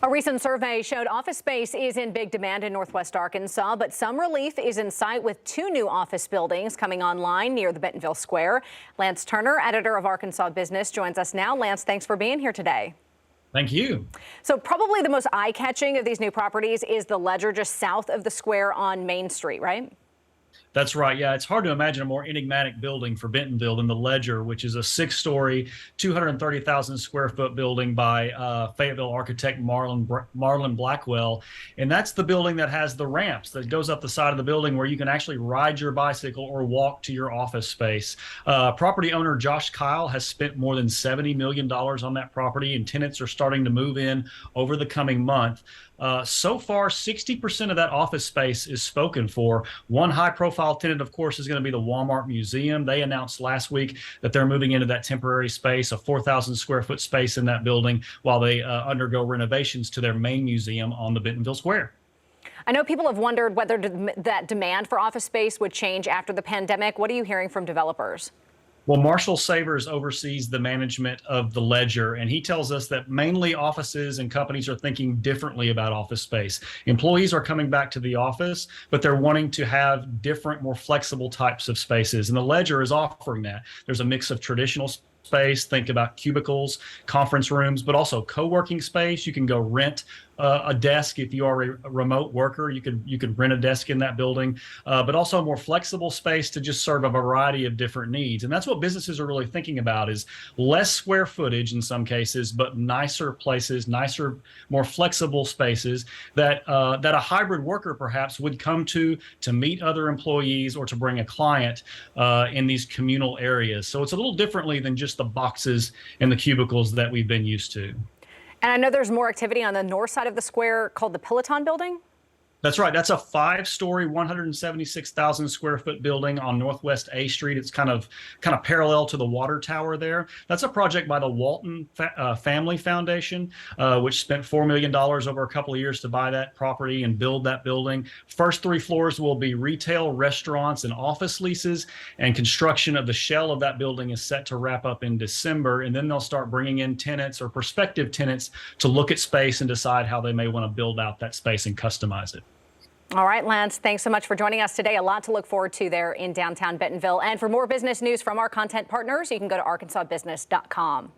A recent survey showed office space is in big demand in Northwest Arkansas, but some relief is in sight with two new office buildings coming online near the Bentonville Square. Lance Turner, editor of Arkansas Business, joins us now. Lance, thanks for being here today. Thank you. So probably the most eye-catching of these new properties is the Ledger just south of the square on Main Street, right? That's right. Yeah, it's hard to imagine a more enigmatic building for Bentonville than the Ledger, which is a six-story, 230,000 square foot building by Fayetteville architect Marlon Blackwell. And that's the building that has the ramps that goes up the side of the building where you can actually ride your bicycle or walk to your office space. Property owner Josh Kyle has spent more than $70 million on that property, and tenants are starting to move in over the coming month. So far, 60% of that office space is spoken for. One high-profile tenant, of course, is going to be the Walmart Museum. They announced last week that they're moving into that temporary space, a 4,000 square foot space in that building, while they undergo renovations to their main museum on the Bentonville Square. I know people have wondered whether that demand for office space would change after the pandemic. What are you hearing from developers? Well, Marshall Savers oversees the management of the Ledger, and he tells us that mainly offices and companies are thinking differently about office space. Employees are coming back to the office, but they're wanting to have different, more flexible types of spaces, and the Ledger is offering that. There's a mix of traditional space, think about cubicles, conference rooms, but also co-working space. You can go rent a desk if you are a remote worker. You could rent a desk in that building, but also a more flexible space to just serve a variety of different needs. And that's what businesses are really thinking about, is less square footage in some cases, but nicer places, nicer, more flexible spaces that that a hybrid worker perhaps would come to meet other employees or to bring a client in these communal areas. So it's a little differently than just the boxes and the cubicles that we've been used to. And I know there's more activity on the north side of the square called the Piloton Building. That's right. That's a 5-story, 176,000 square foot building on Northwest A Street. It's kind of parallel to the water tower there. That's a project by the Walton Family Foundation, which spent $4 million over a couple of years to buy that property and build that building. First 3 floors will be retail, restaurants, and office leases, and construction of the shell of that building is set to wrap up in December. And then they'll start bringing in tenants or prospective tenants to look at space and decide how they may want to build out that space and customize it. All right, Lance, thanks so much for joining us today. A lot to look forward to there in downtown Bentonville. And for more business news from our content partners, you can go to arkansasbusiness.com.